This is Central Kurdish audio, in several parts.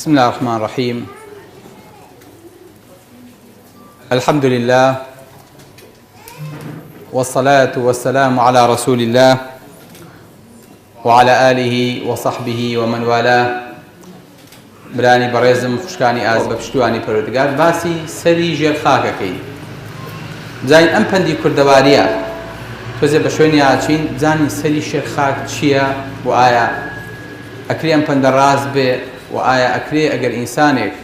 بسم الله الرحمن الرحيم. الحمد لله والصلاة والسلام على رسول الله وعلى آله وصحبه ومن والاه. برانی بەڕێزم خوشکانی ئاز بە پشتیوانی پەروەردگار باسی سەری ژێر خاکەکەین. بزانین ئەم پەندی کوردەواریە تۆزێ بە شوێنی ئاچین بزانین سەری شێر خاک چییە و ئایا ئەکرێ ئەم پەندە ڕاست بێ و ئایا ئەکرێ ئەگەر ئینسانێک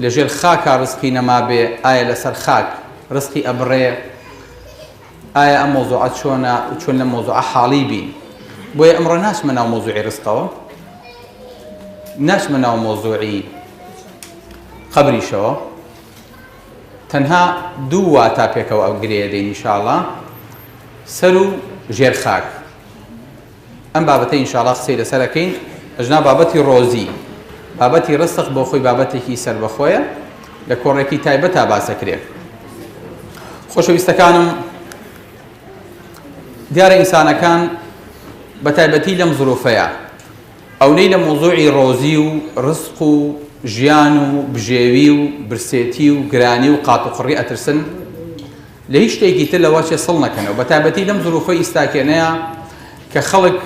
لە ژێر خاکە ڕزقی نەما بێ ئایا لەسەر خاک ڕزقی ئەبڕێ، ئایا ئەم مۆزوعە چۆنە و چۆن لە مۆزوعە حاڵی بین. بۆیە ئەمڕۆ ناچمە ناو مۆزوعی ڕزقەوە، ناچمە ناو مۆزوعی قەبریشەوە، تەنها دوو واتا پێکەوە ئەو گرێ دەین ئینشاءڵڵا، سەر و ژێر خاک. ئەم بابەتە ئینشاءڵڵا قسەی لەسەرەکەین. ئەژنا بابەتی ڕۆزی، بابەتی ڕزق بۆ خۆی بابەتێکی سەربەخۆیە لە کۆڕێکی تایبەتا باسەکرێت. خۆشەویستەکانم، دیارە ئینسانەکان بە تایبەتی لەم زروفەیە ئەونەی لە مۆزوعی ڕۆزی و ڕزق و ژیان و بژێوی و برسێتی و گرانی و قات و قڕی ئەترسن لە هیچ شتێکی تر لەوە چێ سڵ نەکەنەوە. بە تایبەتی لەم زروفەی ئیستاکێنەیە کە خەڵک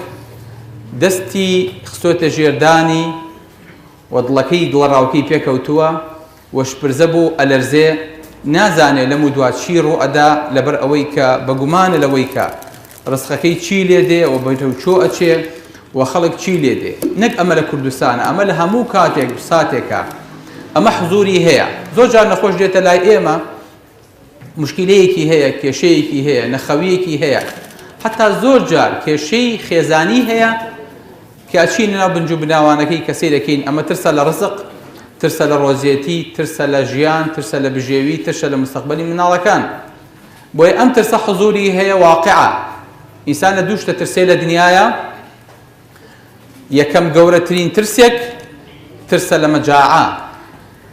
دەستی خستۆتە ژێردانی و دڵەکەی دڵەڕاوکەی پێکەوتووە و شپرزە بۆ ئەلەرزێ، نازانێت لەم و دوات چی ڕوو ئەدا لەبەر ئەوەی کە بەگومانە لەوەی کە ڕزقەکەی چی لێ دێ و بەتەو چۆ ئەچێ و خەڵک چی لێ دێ. نەک ئەمە لە کوردستانە، ئەمە لە هەموو کاتێک ساتێکە ئەمە حزوری هەیە. زۆر جار نەخۆش دێتە لای ئێمە، مشکلەیەکی هەیە، کێشەیەکی هەیە، نەخەویەکی هەیە، حتا زۆر جار کێشەی خێزانی هەیە کە ئەچینە ناو بنج و بناوانەکەی کەسەی دەکەین. ئەمە ترسە لە ڕزق، ترسە لە ڕۆزیەتی، ترسە لە ژیان، ترسە لە بژێوی، ترسە لە مستەقبەلی مناڵەکان. بۆیە ئەم ترسە حزوری هەیە، واقعە. ئینسان لە دوو شتە ترسێ لە دنیاە. یەکەم گەورەترین ترسێک ترسە لە مەجاعە،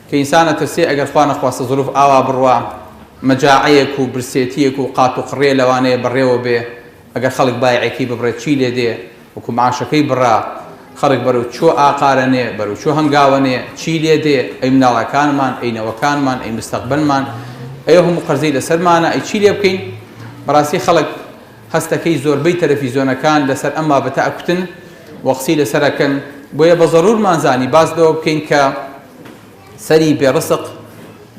کە ئینسانە ترسێ ئەگەر خوا نەخواستە زروف ئاوا بڕوا مەجاعەیەک و برسێتیەک و قات و قڕێ لەوانەیە بەڕێوە بێ. ئەگەر خەڵک بایعێکی ببڕێت چی لێ دێ، وەکو معاشەکەی بڕا، خەڵک بەرەو چۆ ئاقارەنێ، بەرەو چۆ هەنگاوەنێ، چی لێ دێ، ئەی مناڵەکانمان، ئەی نەوەکانمان، ئەی مستەقبەلمان، ئەیە هەموو قەرزەی لەسەرمانە، ئەی چی لێ بکەین. بەڕاستی خەڵک هەستەکەی زۆربەی تەلەڤیزۆنەکان لەسەر ئەم بابەتە ئەکوتن و قسەی لەسەرەکەن. بۆیە بە زەڕورمانزانی باس لەوە بکەین کە سەری بێڕزق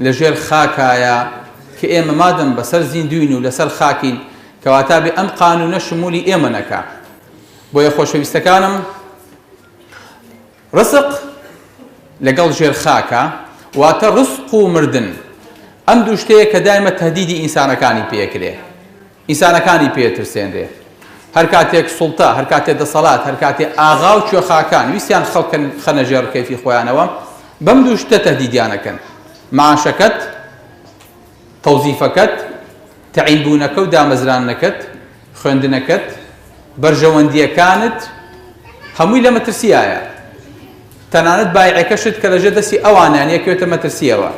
لە ژێر خاکایە، کە ئێمە مادەم بەسەر زیندوین و لەسەر خاکین کەواتە بێ ئەم قانونە شمولی ئێمە نەکا. بۆیە خۆشەویستەکانم، ڕزق لەگەڵ ژێر خاکە، واتە ڕزق و مردن. ئەم دوو شتەیە کە دایمە تەهدیدی ئینسانەکانی پێکرێ، ئینسانەکانی پێترسێنرێ. هەر کاتێک سوڵتە، هەر کاتێک دەسەڵات، هەر کاتێک ئاغا و کوێخاکان ویستیان خەڵکن خەنە ژێر کەیفی خۆیانەوە، بەم دوو شتە تەهدیدیانەکەن: معاشەکەت، تەوزیفەکەت، تەعینبوونەکە و دامەزرانەکەت، خوێندنەکەت، بەرژەوەندیەکانت، هەمووی لە مەترسیایە. تەنانەت بایعەکەشت کە لەژێر دەستی ئەوانیان یەکوێتە مەترسیەوە.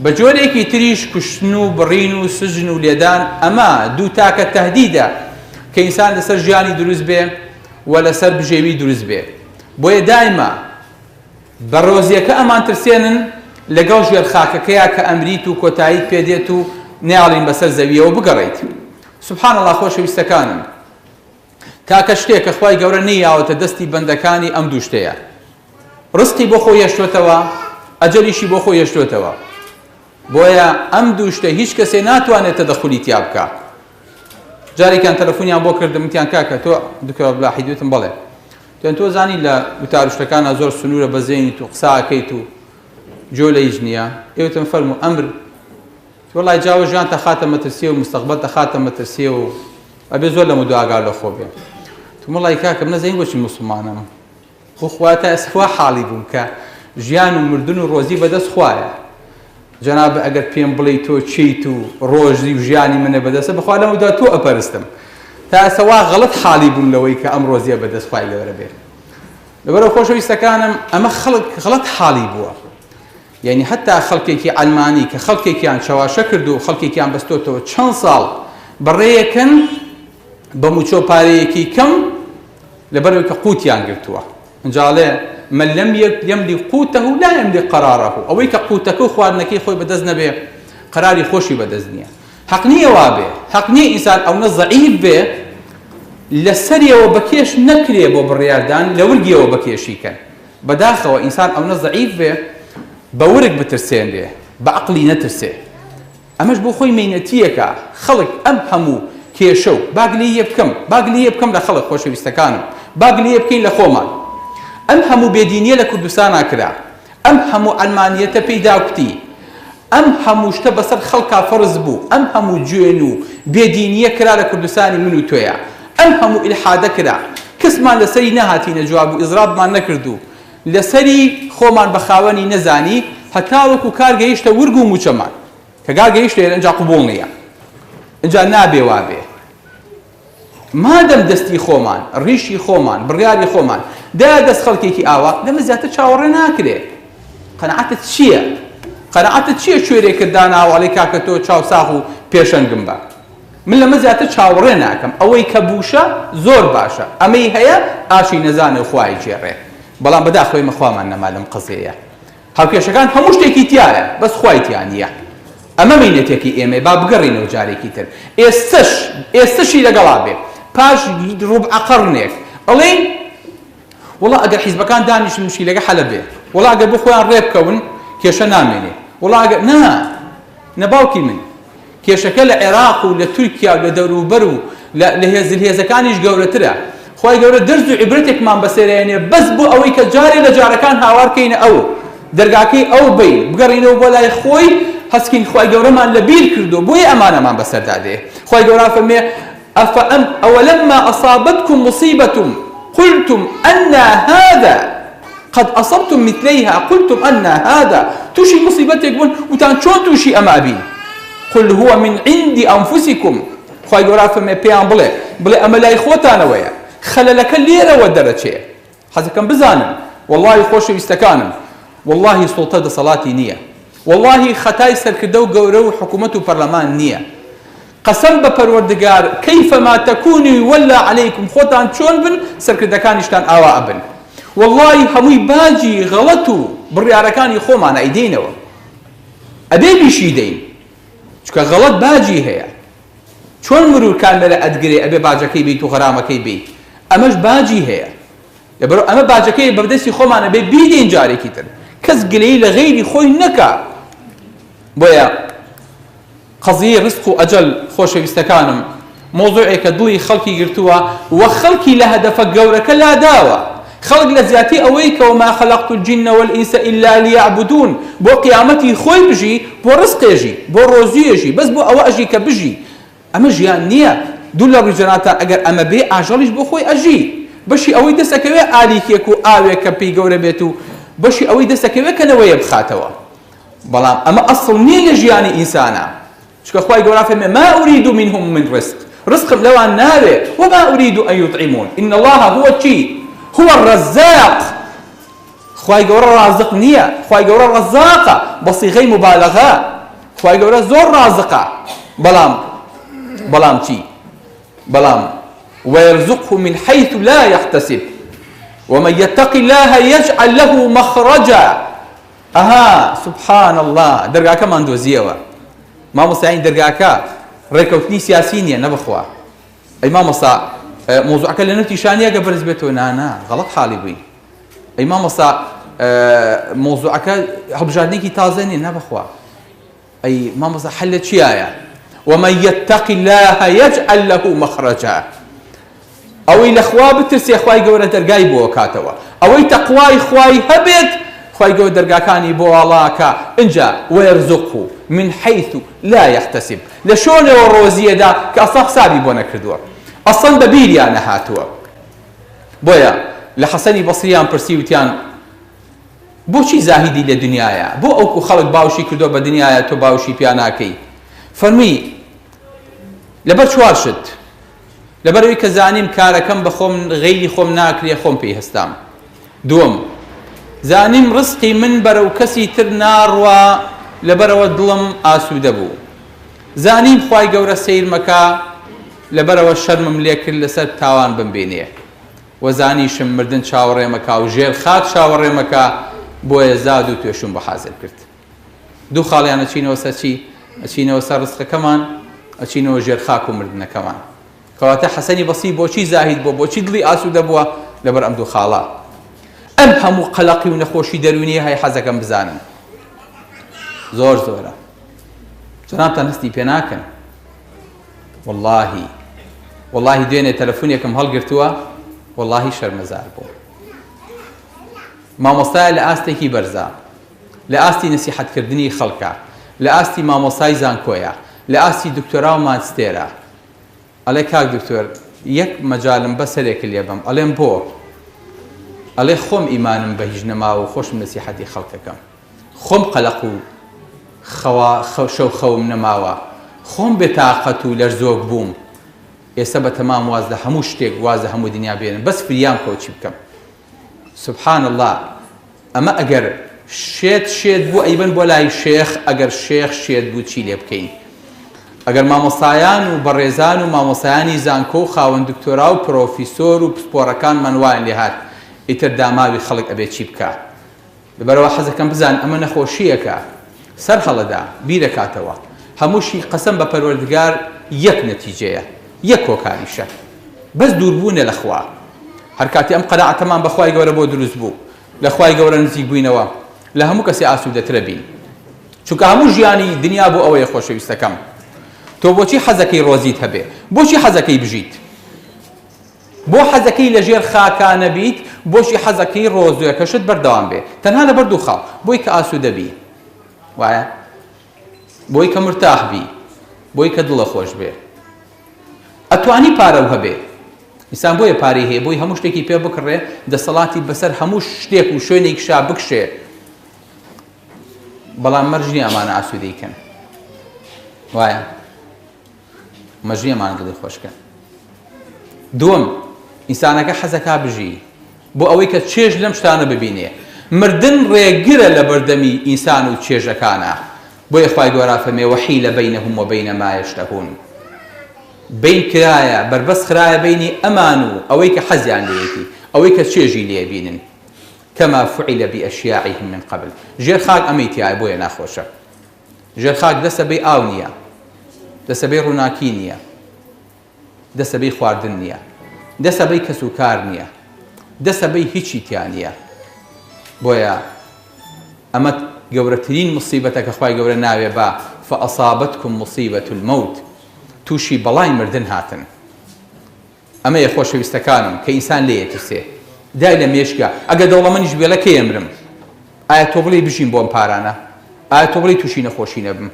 بە جۆرێکی تریش کوشتن و بڕین و سژن و لێدان، ئەمە دوو تاکە تەهدیدە کە ئینسان لەسەر ژیانی دروست بێ و لەسەر بژێوی دروست بێ. بۆیە دایمە بە ڕۆزیەکە ئەمان ترسێنن لەگەڵ ژێر خاکەکەیە کە ئەمریت و کۆتاییت پێدێت و نێڵین بەسەر زەویەوە بگەڕێیت. سوبحان الله خۆشەویستەکانم، تاکە شتێک کە خوای گەورە نەیاوەتە دەستی بەندەکانی ئەم دوو شتەیە. ڕزقی بۆ خۆی هێشتوێتەوە، ئەجەلیشی بۆ خۆی هێشتوێتەوە. بۆیە ئەم دوو شتە هیچ کەسێ ناتوانێت تەدەخولی تیا بکات. جارێکیان تەلەفۆنیان بۆ کردم، وتیان کاکە تۆ دوکە بلاحی دوتم بەڵێ تۆ زانی لە وتاروشتەکانە زۆر سنوورە بەزێنیت و قساکەیت و جۆ لە هیچ نییە. ئێوتم فەرموو ئەمر وەڵای جاوە ژیان تەخاتە مەترسیە و مستەقبەل تەخاتە مەترسیە و ئەبێ زۆر لەمە دوئاگار لە خۆ بێ. وەڵای کاکە نەزانین بۆچی موسڵمانم، بۆ خوا تا ئێستا حاڵی بووم کە ژیان و مردن و ڕۆزی بەدەست خوایە. جەناب ئەگەر پێم بڵێ تۆ چیت و ڕۆژی و ژیانی منە بەدەستە، بەخوا لەمەدا تۆ ئەپەرستم. تا ئێستا وا غەڵەت حاڵی بووم لەوەی کە ئەم ڕۆزیە بەدەست خوای لەوەرە بێت. لەبەرەوە خۆشەویستەکانم، ئەمە خەڵک غەڵەت حاڵی بووە. یعنی حتا خەڵکێکی ئەلمانی کە خەڵکێکیان چاواشە کرد و خەڵکێکیان بەستۆتەوە چەند ساڵ بەڕێیەکەن بە موچۆ پارەیەکی کەم لەبەرەوەی کە قوتیان گرتووە. ئەنجاڵێ من لم يملك قوته لا يملك قراره أو يك قوتك خواردنەکەی خۆی بەدەست نەبێ قراری خۆشی بەدەست نییە حەق نییە وابێ حەق نییە ئینسان ئەو نە زەعیف بێ لەسەریەوە بەکێش نەکرێ بۆ بڕیاردان لە ورگیەوە بەکێشیکەن بەداخەوە ئینسان ئەو نە زەعیف بێ بە ورگ بترسێنرێ بە عەقڵی نەترسێ ئەمەش بۆ خۆی مەینەتیەکە خەڵک ئەم هەموو کێشە و باگلێ بکەم لە خەڵک خۆشەویستەکانم باگلێ بکەین لە خۆمان ئەم هەموو بێدینیە لە کوردستانە کرا ئەم هەموو ئەلمانیەتە پەیدا کوتی ئەم هەموو شتە بەسەر خەڵکا فەرز بوو ئەم هەموو گوێن و بێدینیە کرا لە کوردستانی من و تۆیە ئەم هەموو ئیلحادە کرا کەسمان لەسەری نەهاتینە جواب و ئیزرابمان نەکردو لەسەری خۆمان بە خاوەنی نەزانی هەتا وەکو کار گەیشتە ورگ و موچەمان کە کار گەیشتە ئەنجا قبوڵ نییە ئەنجا نابێ وابێ مادەم دەستی خۆمان ڕیشی خۆمان بڕیاری خۆمان دا دەست خەڵکێکی ئاوا لەمە زیاتر چاوەڕێ ناکرێ قەنەعەتت چییە؟ قەنەعەتت چییە شوێرێکرددانا وڵی کاکە تۆ چاوساغ و پێشەنگم بە من لەمە زیاتر چاوەڕێ ناکەم ئەوەی کە بووشە زۆر باشە ئەمەی هەیە ئاشی نەزانێ و خوای جێڕێ بەڵام بەداخەوەی مەخوامان نەما لەم قزەیە هاوکێشەکان هەموو شتێکی تایە بەس خوای تیان نییە ئەمە مینەتێکی ئێمە با بگەڕینەوە جارێکی تر ئێستشی لەگەڵا بێ پاش ڕوبع قەڕنێک ئەڵێن وڵا ئەگەر حیزبەکان دانیشن مشکیلەکە حەلە بێ وڵا ئەگەر بۆ خۆیان ڕێ بکەون کێشە نامێنێ وڵا ئەگەر نەباوکی من کێشەکە لە عێراق و لە تورکیا و لە دەوروبەر و لە هێزەکانیش گەورەترە خۆی گەورە دەرز و عیبرەتێکمان بەسێرێنێ بەس بۆ ئەوەی کە جارێ لە جارەکان هاوارکەینە ئەو دەرگاکەی ئەو بین بگەڕینەوە بۆ لای خۆی هەسکین خۆی گەورەمان لە بیر کردو بۆیە ئەمانەمان بەسەردادێ خۆی گەورە فەرمێ أولما أصابتكم مصيبة قلتم أن هذا قد أصبتم مثليها قلتم أن هذا توشي مصيبتك بون وتان شون توشي أما أبين قل هو من عند أنفسكم خواهي قرار فما بيان بلي أما لا إخوتانا ويا خلالك الليرة ودرتشي حتى كان بزانم والله خوش بيستكانم والله سلطة صلاتي نية والله خطاي سركدو قورو حكومة برلمان نية قسم بپروردگار كيفما تكونوا ولا عليكم خوتان چون بن سركردكانشتان آواء بن والله هموي باجي غلطو برياركاني خومان ايدينوا ابي بيشي دين چونك غلط باجي هيا چون مرور كان ملا ادگري ابي باجكي بيت وغرامكي بيت امش باجي هيا يبرو اما باجكي بردسي خومان ابي بيدين جاري كيتر كز قليل غيري خوي نكا بويا قضية رزق وأجل خۆشەویستەکانم مۆزوعێکە دڵی خەڵکی گرتووە و خەڵکی لە هەدەفە گەورەکە لا داوە خەڵک لە زیاتی ئەوەی کە وما خەلەقت الجن والئینس إلا ليعبدون بۆ قیامەتی خۆی بژی بۆ ڕزقێژی بۆ ڕۆزیێژی بەس بۆ ئەوە ئەژی کە بژی ئەمە ژیان نییە دوو لە ڕووجەناتان ئەگەر ئەمە بێ ئاژەڵیش بۆ خۆی ئەژی بەشی ئەوەی دەستەکەوێ ئالیکێک و ئاوێک کە پێی گەورە بێت و بەشی ئەوەی دەستەکەوێ کەنەوەیە بخاتەوە بەڵام ئەمە ئەسڵ نییە لە ژیانی ئینسانە شكا خواهي قرأ فهمي ما أريد منهم من رزق لو أن ناري وما أريد أن يطعمون إن الله هو الشيء هو الرزاق خواهي قرأ رازق نية خواهي قرأ رزاقة بصيغي مبالغة خواهي قرأ زور رازقة بلام شي بلام ويرزقه من حيث لا يحتسب ومن يتق الله يجعل له مخرجا سبحان الله درقا كمان دوزيوه مامۆستایین دەرگاکە ڕێکەوتنی سیاسی نییە نەبخوا ئەی مامۆستا مۆزوعەکە لە نەوتی شانیەگە بەرز بێتەوە نانا غەڵەت حاڵی بووی ئەی مامۆستا مۆزوعەکە هەڵبژاردنێکی تازە نییە نەبخوا ئەی مامۆستا حەلە چیایە ومن يتق الله يجعل له مخرجا ئەوەی لە خوا بترسێ خوای گەورە دەرگای بۆ کاتەوە ئەوەی تەقوای خوای هەبێت خوای گەورە دەرگاکانی بۆ ئاڵاکە ئینجا ويرزقه من حيث لا يحتسب لشونەوە ڕۆزیەدا کە ئەسڵا حسابی بۆ نەکردووە ئەسڵەن بە بیریان نەهاتووە بۆیە لە حەسەنی بەسرییان پرسی وتیان بۆچی زاهیدی لە دنیایە بۆ ئەوکو خەڵک باوشی کردو بە دنیایە تۆ باوشی پیا ناکەی فەرمی لەبەر چوار شت لەبەرەوەی کە زانیم کارەکەم بە خۆم غەیری خۆم ناکرێ خۆم پێی هەستام دووەم زانیم ڕزقی من بەرەو کەسی تر ناڕوە لەبەرەوە دڵم ئاسوودە بوو زانیم خوای گەورە سەیر مەکا لەبەرەوە شەرمم لێ کرد لەسەر تاوان بمبینێ وەزانیشم مردن چاوەڕێمەکە و ژێر خاک چاوەڕێمەکە بۆیە زاد و توێشم بە حازر کرد. دوو خاڵیان ئەچینەوە سەر چی؟ ئەچینەوە سەر ڕزقەکەمان، ئەچینەوە ژێر خاک و مردنەکەمان. کەواتە حەسەنی بەسری بۆچی زاهید بووە، بۆچی دڵی ئاسوودە بووە؟ لەبەر ئەم دوو خاڵە. ئەم هەموو قەلەقی و نەخۆشی دەرونیە هەیە حەزەکەم بزانن. زۆر زۆرە. جەنابتان هەستی پێ ناکەن. واللهی دوێنێ تەلەفۆنێکم هەڵگرتووە، واللهی شەرمەزار بوو. مامۆستایە لە ئاستێکی بەرزە، لە ئاستی نەسیحەتکردنی خەڵکە، لە ئاستی مامۆستای زانکۆیە، لە ئاستی دکتۆرا و ماجستێرە. ئەڵێ کاک دکتۆر یەک مەجالم بەسەرێک لێ بم. ئەڵێم بۆ؟ ئەڵێ خۆم ئیمانم بە هیچ نەماوە و خۆشم نەسیحەتی خەڵکەکەم، خۆم قەلەق و شەو خەوم نەماوە، خۆم بێتاقەت و لەرزۆک بووم. ئێستا بە تەمام واز لە هەموو شتێک واز لە هەموو دنیا بێنن، بەس فریام کەوچی بکەم. سبحان الله. ئەمە ئەگەر شێت بوو ئەیبن بۆ لای شێخ، ئەگەر شێخ شێت بوو چی لێ بکەین؟ ئەگەر مامۆستایان و بەڕێزان و مامۆستایانی زانکۆ و خاوەن دکتۆرا و پرۆفیسۆر و پسپۆڕەکانمان وایان لێ هات، ئیتر داماوی خەڵک ئەبێ چی بکە؟ لەبەرەوە حەزەکەم بزان ئەمە نەخۆشیەکە سەر هەڵەدا بیرەکاتەوە. هەمووشی قەسەم بە پەروەردگار یەک نەتیجەیە، یەک کۆکاریشە، بەس دووربوونە لە خوا. هەر کاتی ئەم قەناعەتەمان بە خوای گەورە بۆ دروست بوو، لە خوای گەورە نزیک بووینەوە، لە هەموو کەسێ ئاسوودەترە بین. چونکە هەموو ژیانی دنیا بۆ ئەوەیە خۆشەویستەکەم. تۆ بۆچی حەزەکەی ڕۆزیت هەبێ؟ بۆچی حەزەکەی بژیت؟ بۆ حەزەکەی لەژێر خاکانە بیت؟ بۆچی حەزەکەی ڕۆزوەکەشت بەردەوام بێ؟ تەنها لەبەر دوو خاڵ، بۆی کە ئاسوودە بی، وایە؟ بۆی کە مرتاح بی، بۆی کە دڵە خۆش بێ. ئەتوانی پارە و هەبێ. ئینسان بۆیە پارەی هەیە، بۆی هەموو شتێکی پێ بکڕێ، دەسەڵاتی بەسەر هەموو شتێک و شوێنێک شا بکشێ. بەڵام مەرجنی ئەمانە ئاسوودەیکەن، وایە؟ مەژنی ئەمانە دڵی خۆشکەن. دووەم، ئینسانەکە حەزەکا بژی بۆ ئەوەی کە چێژ لەم شتانە ببینێ. مردن ڕێگرە لە بەردەمی ئینسان و چێژەکانە. بۆیە خوای گەورە فەرمێ وەحیلە بەینەهم وبەینە ما یەشتەهون. بین کرایە، بربەست خرایە بینی ئەمان و ئەوەی کە حەزیان لێیەتی، ئەوەی کە چێژی لێ بینن. کەما فعیلە بئەشیاعیهم من قبل. ژێر خاک ئەمەی تایە، بۆیە ناخۆشە. ژێر خاک دەسەبەی ئاو نییە، دەسەبەی ڕووناکی نییە، دەسەبەی خواردن نییە، دەسەبەی کەس و کار نییە، دەسەبەی هیچی تیا نییە. بۆیە ئەمە گەورەترین مصیبەتە کە خوای گەورە ناوێ بە فەئەصابەتکم مصیبەت المەوت، تووشی بەڵای مردن هاتن. ئەمەیە خۆشەویستەکانم کە ئینسان لێیەترسێ. دای لە مێشکە ئەگە دەوڵەمەندیش بێ لە کەی ئەمرم؟ ئایا تۆ بڵێ بژین بۆم پارانە؟ ئایا تۆ بڵێ تووشی نەخۆشی نەبم؟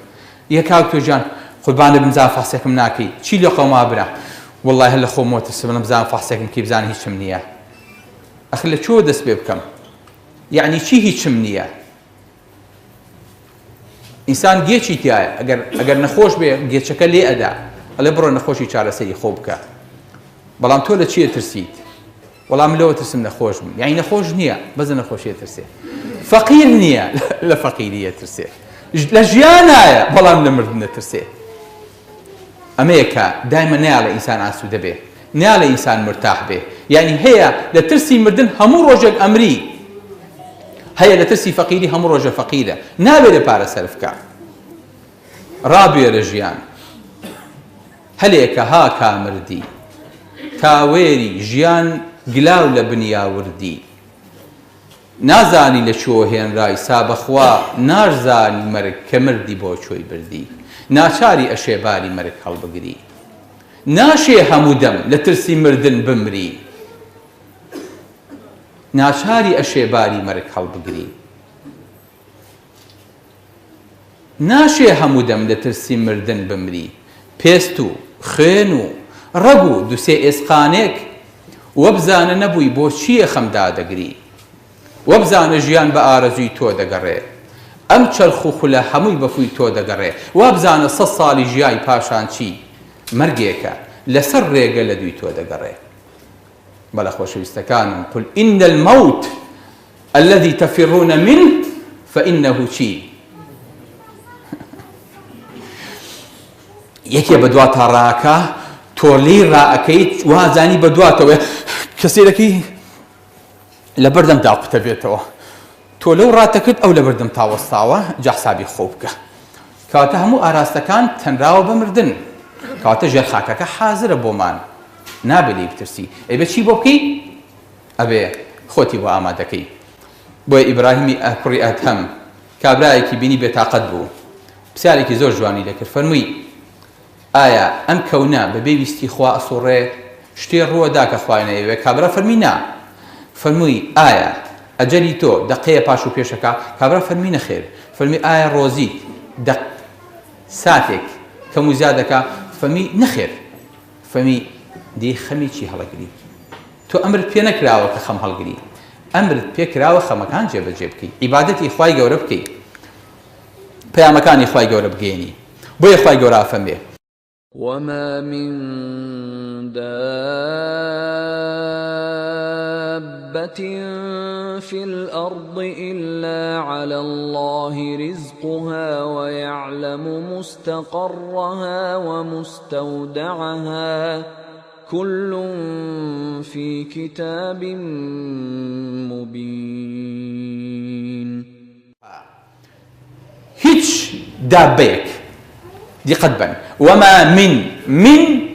یەکاو تۆجان قوربانە بمزان فەحسێکم ناکەی، چی لە قەوما برا؟ وەڵڵاهی هەر لە خۆمەوە ترسم بزان فەحسێکم کەی بزان هیچم نییە. ئەخ لە چۆ دەست پێ بکەم؟ یعنی چی هیچم نییە؟ ئینسان گێچی تایە، ئەگەر نەخۆش بێ گێچەکە لێ ئەدا، ئەڵێ بڕۆ نەخۆشی چارەسەری خۆ بکە. بەڵام تۆ لە چیە ترسیت؟ وەڵام لەوە ترسم نەخۆش بم. یعنی نەخۆش نییە، بەس نەخۆشیە ترسێ. فەقیر نییە، لە فەقیریە ترسێ. لە ژیانایە، بەڵام لە مردن نەترسێ. ئەمەیە کە دایمە نایڵێ ئینسان ئاسوودە بێ، نایڵێ ئینسان مرتاح بێ. یعنی هەیە لە ترسی مردن هەموو ڕۆژێک ئەمری، هەیە لە ترسی فەقیری هەموو ڕۆژە فەقیرە، نابێت لە پارە سەرف بکە. ڕابێرە ژیان. هەلێکە ها کامردی، تاوێری ژیان گلاو لە بنیاوردی. نازانی لە چۆ هێنرای سابەخوا، نازانی مەرگ کە مردی بۆ چۆی بردی. ناچاری ئەشێباری مەرگ هەڵبگری، ناشێ هەموو دەم لە ترسی مردن بمری. ناچاری ئەشێباری مەرگ هەڵبگری، ناشێ هەموو دەم لە ترسی مردن بمری. پێست و خوێن و ڕەگ و دووسێ ئێسقانێک، وەبزانە نەبووی بۆ چییە خەمدا دەگری. وەبزانە ژیان بە ئارەزووی تۆ دەگەڕێ، ئەم چەرخ و خولە هەمووی بەفووی تۆ دەگەڕێ. وابزانە 100 ساڵی ژیای پاشان چی؟ مەرگێکە لەسەر ڕێگە لە دووی تۆ دەگەڕێ. بەڵە خۆشەویستەکانم قل ئین المەوت الذي تفرون منه فإنه چی؟ یەکێ بە دوات تا ڕاکە، تۆ لێی ڕائەکەیت وازانی بە دواتەوە کەسێرەکەی لە بەردەم داقوتە بێتەوە تۆ لەو ڕاتەکرد ئەو لە بەردەم تاوەستاوە جا حسابی خۆ بکە کەواتە هەموو ئاراستەکان تەنراوە بە مردن کەواتە ژێرخاکەکە حازرە بۆمان نابێ لێی بترسی ئەی بە چی بۆ بکەی ئەبێ خۆتی بۆ ئامادەکەی بۆیە ئیبراهیمی کوڕی ئەدهەم کابرایەکی بینی بێتاقەت بوو پرسیارێکی زۆر جوانی لەکرد فەرمووی ئایا ئەم کەونە بەبێ ویستی خوا ئەسوڕێ شتێ ڕووەدا کە خوای نەیەوێ کابرا فەرمی نا فەرمووی ئایا ئەجەلی تۆ دەقەیە پاش و پێشەکە کابرا فەرمی نەخێر فەرمی ئایا ڕۆزی ساتێک کەم و زیادەکە فەرمی نەخێر فەرمی دێ خەمی چی هەڵەگری تۆ ئەمرت پێ نەکراوە کە خەم هەڵگری ئەمرت پێکراوە خەمەکان جێبەجێ بکەی عیبادەتی خوای گەورە بکەی پەیامەکانی خوای گەورە بگەێنی بۆیە خوای گەورە فەرمێ وما من دابة في الأرض إلا على الله رزقها ويعلم مستقرها ومستودعها كل في كتاب مبين هیچ دابەیەک دقت بن وما من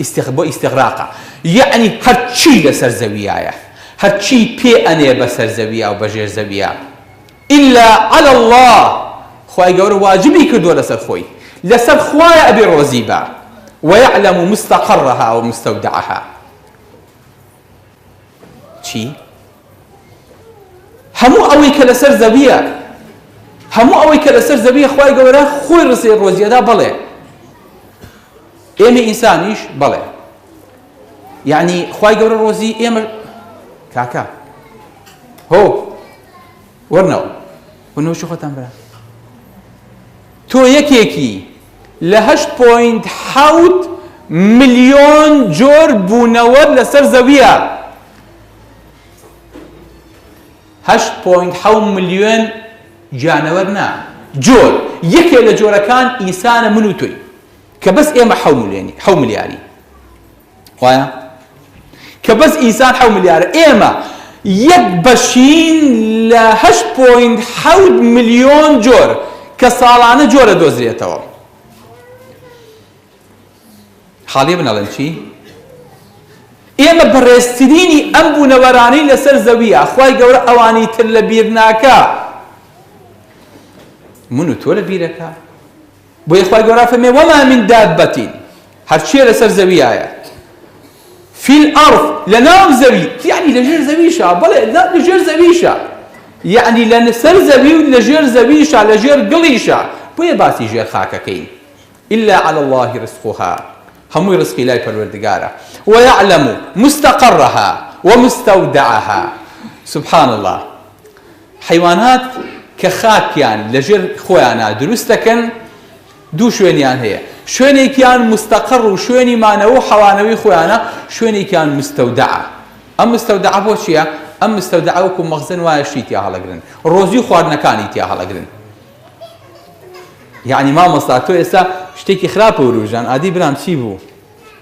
استغراقة يعني هرچی لسر زەویایە هەرچی پێ ئەنێ بەسەر زەویە و بەژێر زەویە إلا على الله خوای گەورە واجبی کردووە لەسەر خۆی لەسەر خوایە ئەبێ ڕۆزی بە ويعلم مستقرها ومستودعها چی؟ هەموو ئەوەی کە لەسەر زەویە هەموو ئەوەی کە لەسەر زەویە خوای گەورە خۆی ڕسێ ڕۆزیەدا بەڵێ ئێمە ئینسانیش بەڵێ یعنی خوای گەورە ڕۆزی ئێمە کاکە هۆ وەرنەوە ونەوەشی خۆتان برا تۆ یەکێکی لە 8.7 ملیۆن جۆر بوونەوە لەسەر زەویە 8.7 ملیۆن جانەوەر نا جۆر یەکێ لە جۆرەکان ئینسانە من و تۆی کە بەس ئێمە 7 ملیاری وایە کە بەس ئینسان 7 ملیارە ئێمە یەک بەشین لە 8.7 ملیۆن جۆر کە ساڵانە جۆرە دۆزرێتەوە حاڵی بنەڵێن چی؟ ئێمە بەڕێزترینی ئەم بوونەوەرانەی لەسەر زەویە خوای گەورە ئەوانی تر لە بیر ناکە من و تۆ لە بیرەکە بۆیە خوای گەورە فەرمێ وەما من دابەتین هەرچیە لەسەر زەویایە في الأرض لناو زەوی یعنی لەژێر زەویشە بەڵێ لەژێر زەویشە یعنی لەسەر زەوی و لەژێر زەویشە لەژێر گڵیشە بۆیە باسی ژێر خاکەکەین إلا على الله رزقها هەمووی ڕزقی لای پەروەردگارە ويعلم مستقرها ومستودعها سبحان الله حیوانات کە خاکیان لەژێر خۆیانە دروست دەکەن دوو شوێنیان هەیە شوێنێکیان مستەقڕ و شوێنی مانەوە و حەوانەوەی خۆیانە شوێنێکیان مستەودعە ئەم مستەودعە بۆ چییە؟ ئەم مستەودعە وەکو مەخزن وایە شتی تیا هەڵەگرن ڕۆزی و خواردنەکانی تیا هەڵەگرن یعنی مامۆستا تۆ ئێستا شتێکی خراپە وروژان ئادی برام چی بوو؟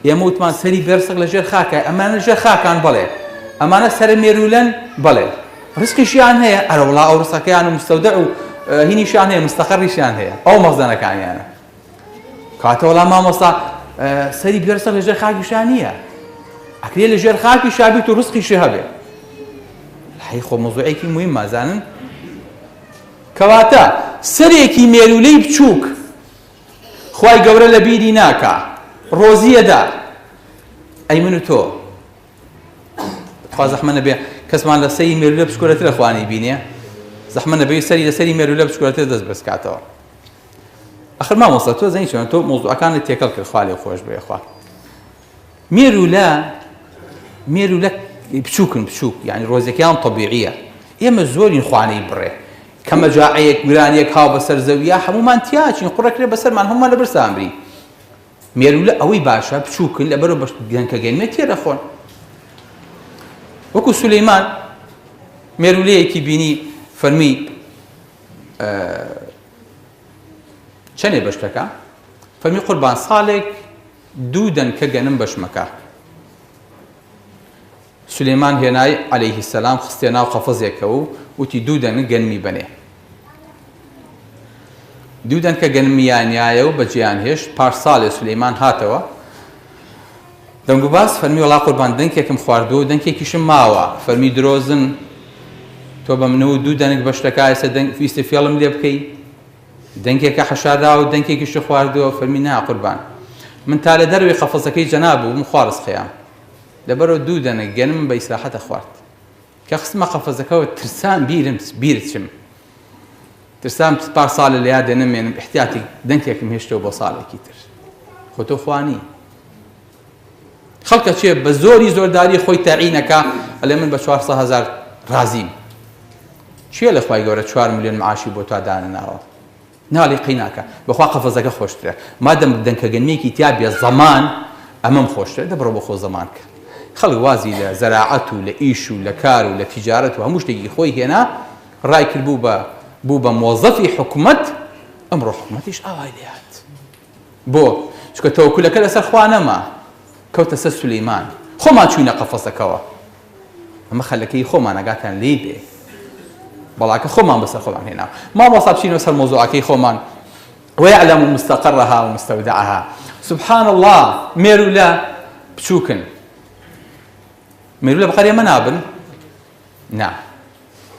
ئێمە وتمان سەری بێرسەق لەژێر خاکە ئەمانە ژێر خاکان بەڵێ ئەمانە سەرە مێرولەن بەڵێ ڕزقیشیان هەیە ئەرە وڵا ئەو ڕزقەکەیان و مستەودع و هینیشیان هەیە مستەقڕیشیان هەیە ئەو مەخزنەکانیانە کاتە وەڵام مامۆستا سەری بێرسەق لەژێر خاکیشان نییە ئەکرێ لەژێر خاکی شابیت و ڕزقیشی هەبێ هەی خۆ مۆزوعێکی موهیم مازانن کەواتە سەرێکی مێرولەی بچووک خوای گەورە لە بیری ناکا ڕۆزیەدا ئەی من و تۆ خوا زەحمە نەبێ کەسمان لە سەری مێرولە بچکۆلەترە خوانی بینێ زەحمە نەبێ سەری لە سەری مێرولە بچکۆلەتر دەست بەسکاتەوە ئەخر مامۆستا تۆ زەنی چۆن تۆ مۆزوعەکانت تێکەڵ کرد خوا لێ خۆش بێ خوا مێرولە بچووکن بچووک یعنی ڕۆزیەکەیان تەبیعیە ئێمە زۆرین خوانەی بڕێ کە مەجاعەیەک گورانیەک هاو بەسەر زەویە هەمومان تیاچین قوڕەکرێ بەسەرمان هەمومان لەبەر سامری مێرولە ئەوەی باشە بچووکن لەبەرەوە بەش گەنکە گەنمێ تێدەخۆن وەکو سولەیمان مێرولەیەکی بینی فەرمی چەندێ بەشتەکە فەرمی قوربان ساڵێک دوو دەنکە گەنم بەشمەکە سولێمان هێنای عەلەیهی سەلام خستێ ناو قەفەزێکەوە و وتی دوو دەنگ گەنمی بنێ. دوو دەنگ کە گەنمیانایە و بە جیان هێشت پارساڵێ سولەیمان هاتەوە دەنگ و باس فەرمی وەڵا قوربان دەنگێکم خواردووە و دەنگێکیشم ماوە. فەرمی درۆزن تۆ بە منە و دوو دەنگ بەشتەکە ئێستا ویستە فێڵم لێ بکەی دەنگێکە حەشادا و دەنگێکیش خواردووە. فەرمی نا قوربان من تا لە دەروی قەفەزەکەی جەناب بووم خوارز خەیام لەبەرەوە دوو دەنگ گەنم بە ئیسراحەتە خوارد کە خستمە قەفەزەکەەوە ترسان بیرچم ترسام پارساڵە لە یاد دەنەمێنم احتیاتی دەنگێکم هێشتەوە بۆ ساڵێکی تر. خۆ تۆ خوانی خەڵکە چێ بە زۆری زۆرداری خۆی تەعینەکە ئەڵێ من بە 400,000 رازیم چیە لە خوای گەورە 4 ملیۆن معاشی بۆ توا دانەناوە ناڵی قیناکە بەخوا قەفەزەکە خۆشترە مادەم دەنگکە گەنمێکی تیا بێ زەمان ئەمەم خۆشترە دەبڕۆ بۆ خۆ زەمان کە خەڵک وازی لە زەراعەت و لە ئیش و لە کار و لە تیجارەت و هەموو شتێکی خۆی هێنا ڕای کرد بوو بە مۆزەفی حکومەت ئەمڕۆ حکومەتیش ئاوای لێهات بۆ چکە تەوەکولەکە لەسەر خوا نەما کەوتە سەر سولەیمان خۆمان چووینە قەفەسەکەوە ئەمە خەلەکەی خۆمان ئەگاتان لێ بێ بەڵاکە خۆمان بەسەر خۆمان هێنا مامۆستا بچینەوە سەر مۆزوعەکەی خۆمان ويعلم مستقرها ومستودعها. سبحان الله مێرولە بچووکن مێرولە بەقەر ئێمە نابن نا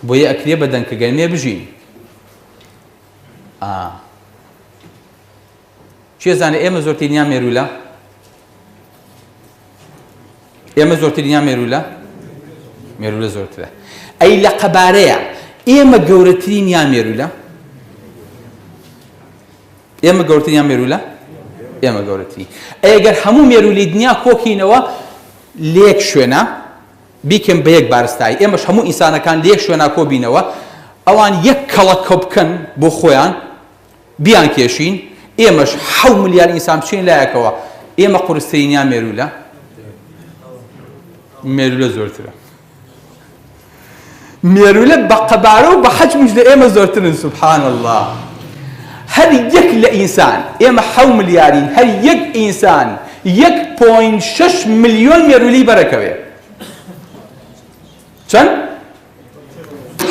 بۆیە ئەکرێ بە دەنگکە گەنمێ بژین. چێ زانێ ئێمە زۆرترینیان مێرولە ئێمە زۆرترینیان مێرولە زۆرترە ئەی لە قەبارەیە ئێمە گەورەترین یان مێرولە ئێمە گەورەترین مێرولە ئێمە گەورەترین ئەگەر هەموو مێرولی دنیا کۆکینەوە لێک شوێنە بیکەم بە یەک بارستایی ئێمەش هەموو ئینسانەکان لێک شوێنە کۆبینەوە ئەوان یەک کەڵک کۆ بکەن بۆ خۆیان بیان کێشین ئێمەش 7 ملیار ئینسان بچین لایەکەوە ئێمە قورسترینیان مێرولە زۆرترە مێرولە بە قەبارە و بە حەجمیش لە ئێمە زۆرترن. سبحان الله هەر یەک لە ئینسان ئێمە 7 ملیارین هەر یەک ئینسان 1.6 ملیۆن مێرولی بەرەکەوێ چەند؟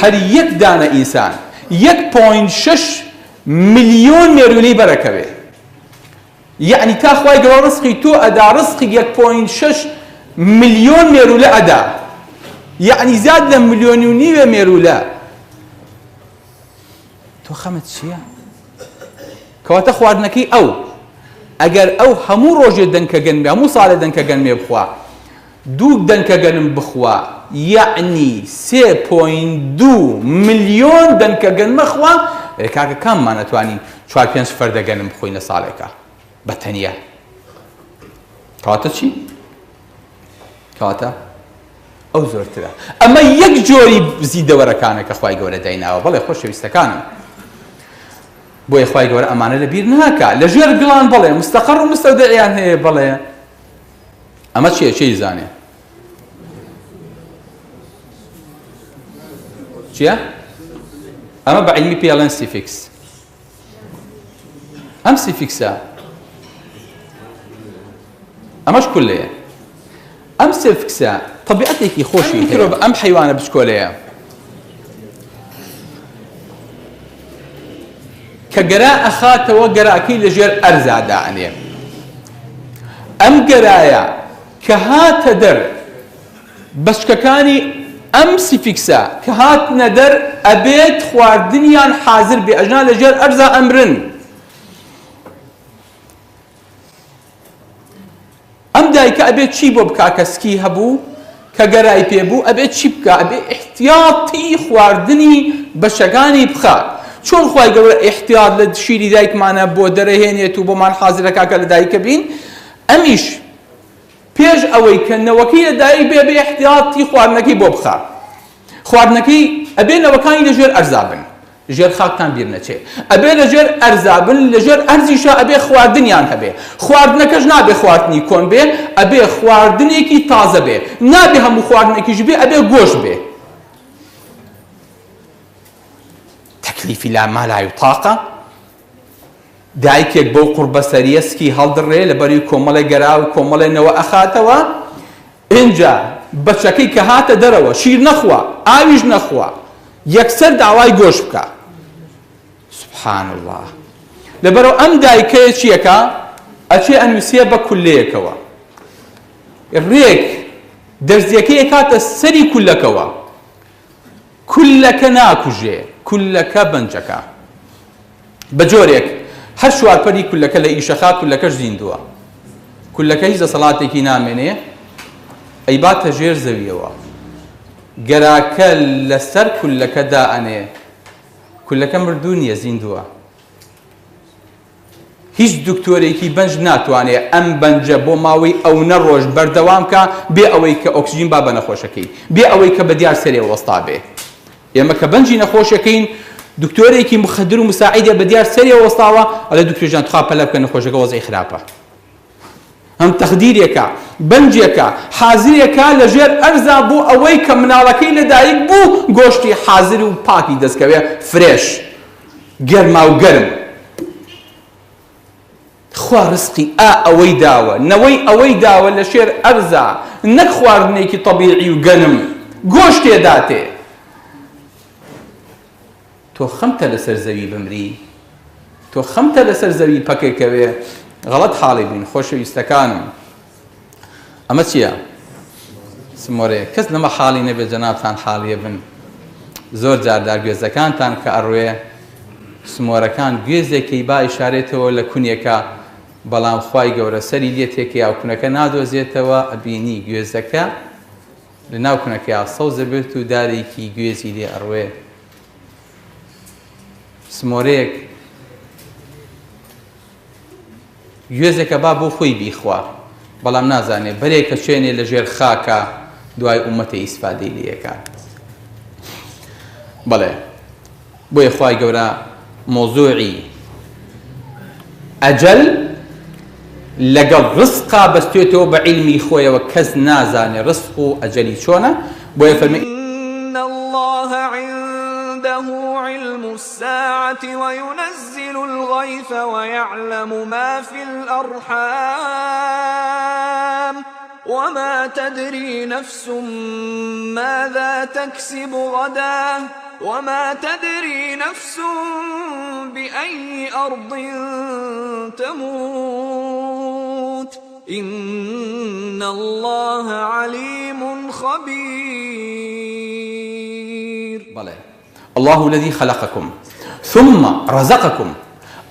هەر یەک دانە ئینسان 1.6 ملیۆن مێرولی بەرەکەوێ یعنی تا خوای گەورە ڕزقی تۆ ئەدا ڕزقی 1.6 ملیۆن مێرولە ئەدا یعنی زیاد لە 1.5 ملیۆن مێرولە تۆ خەمت چییە؟ کەواتە خواردنەکەی ئەو ئەگەر ئەو هەموو ڕۆژێ دەنگکە گەنمێ هەموو ساڵێ دەنگکە گەنمێ بخوا دوو دەنگکە گەنم بخوا یعنی 3.2 ملیۆن دەنگکە گەنمە خوا کاکە کاممان نەتوانین 4-5 فەردە گەنم بخۆین لە ساڵێکە بە تەنیا. کەواتە چی؟ کەواتە ئەو زۆرترە. ئەمە یەک جۆری زیدەوەرەکانە کە خوای گەورە دایناوە. بەڵێ خۆشەویستەکانم بۆیە خوای گەورە ئەمانە لەبیر ناکا لە ژێر گڵان بڵێ مستەقەڕ و مستەودەعیان هەیە بڵێ ئەمە چییە چی زانێ چییە؟ ئەمە بە عیلمی پێڵێن سیفیکس. ئەم سیفیکسە ئەمەش کولەیە ئەم سیفیکسە طبیعەتێکی خۆشی هەیە ئەم حەیوانە بچکۆلەیە کە گەرا ئەخاتەوە گەراکەی لەژێر ئەرزادا ئەنێ ئەم گەرایە کە هاتە دەر بەشکەکانی ئەم سیفیکسە کە هاتنە دەر ئەبێت خواردنیان حازر بێ ئەژنا لەژێر ئەرزا ئەمرن. ئەم دایکە ئەبێت چی بۆ بکا کەسکی هەبوو کە گەرای پێبوو ئەبێت چی بکە ئەبێ احتیاطی خواردنی بەشەکانی بخات. چۆن خوای گەورە احتیاط لە شیری دایکمانە بۆ دەرەهێنێت و بۆمان حازرەکە کە لە دایکە بین ئەمیش پێش ئەوەی کە نەوەکەی لە دایک بێ بێ احتیاطی خواردنەکەی بۆ بخات. خواردنەکەی ئەبێ نەوەکانی لەژێر ئەرزا بن ژێر خاکتان بیر نەچێ ئەبێ لەژێر ئەرزا بن لەژێر ئەرزیشە ئەبێ خواردنیان هەبێ خواردنەکەش نابێ خواردنی کۆن بێ ئەبێ خواردنێکی تازە بێ نابێ هەموو خواردنێکیش بێ ئەبێ گۆشت بێ. تەکلیفی لا ما لا یوطاقە دایکێک بەو قوربەسەریەسکی هەڵدڕێ لەبەری کۆمەڵی گەرا و کۆمەڵێنەوە ئەخاتەوە اینجا بەچەکەی کە هاتە دەرەوە شیر نەخوا ئاویش نەخوا یەکسەر داوای گۆشت بکە. سبحان الله. لەبەرەوە ئەم دایکەیە چیەکە؟ ئەچێ ئەنووسێ بە کولەیەکەوە، ڕێک دەرزیەکەی کاتە سەری کولەکەوە، کولەکە ناکوژێ، کولەکە بەنجەکە بە جۆرێک هەر شوارپەری کولەکە لە ئیشەخا کولەکەش زیندووە، کولەکە هیچ دەسەڵاتێکی نامێنێ، ئەیباتە ژێر زەویەوە، گەراکە لەسەر کولەکەدا ئەنێ، کولەکە مردوو نییە زیندووە. هیچ دکتۆرێکی بەنج ناتوانێت ئەم بەنجە بۆ ماوەی ئەو نەڕۆژ بەردەوام کە بێ ئەوەی کە ئۆکسیژین با بە نەخۆشەکەی، بێ ئەوەی کە بە دیار سەرێ وەستا بێ. ئێمە کە بەنجی نەخۆشەکەین دکتۆرێکی مخدر و مساعیدە بە دیار سەرێ وەستاوە ئەڵێ دکتۆرجان تخوا پەلە بکە نەخۆشەکە وەزعی خراپە. ئەم تەخدیرێکە بەنجێکە حازرێکە لەژێر ئەرزا بۆ ئەوەی کە مناڵەکەی لەدایک بوو گۆشتی حازر و پاکی دەستکەوێ فرێش گەرما و گەرم. خوا ڕزقی ئەوەی داوە، نەوەی ئەوەی داوە لە شێر ئەرزا، نەک خواردنێکی تەبیعی و گەنم گۆشتێ داتێ. تۆ خەمتە لەسەر زەوی بمری، تۆ خەمتە لەسەر زەوی پەکێکەوێ. غەڵەت حاڵی بین خۆشەویستەکانم. ئەمە چییە؟ سمۆرێ کەس لەمە حاڵی نەبێت جەنابتان حاڵیە بن. زۆر جاردار گوێزەکانتان کە ئەڕوێ سمۆرەکان گوێزێکی با ئیشارێتەوە لە کونیەکە، بەڵام خوای گەورە سەری لێ تێکی یاوکونەکە نادۆزێتەوە، ئەبینی گوێزەکە لە ناو کونەکە سەوزە بێت و دارێکی گوێزی لێ ئەڕوێ. سمۆرەیەک گوێزێکە با بۆ خۆی بیخوا، بەڵام نازانێ بەرێکە چێنێ لە ژێر خاکە دوای ئومەتە ئیسفادەی لێەکە. بەڵێ بۆیە خوای گەورە مۆزوعی ئەجەل لەگەڵ ڕزقا بەستێتەوە بە عیلمی خۆیەوە، کەس نازانێ ڕزق و ئەجەلی چۆنە. بۆیە فەرمی إن الله عنده علم الساعة وينزل الغيث ويعلم ما في الأرحام وما تدري نفس ماذا تكسب غدا وما تدري نفس بأي أرض تموت إن الله عليم خبير. بلى الله الذي خلقكم ثم رزقكم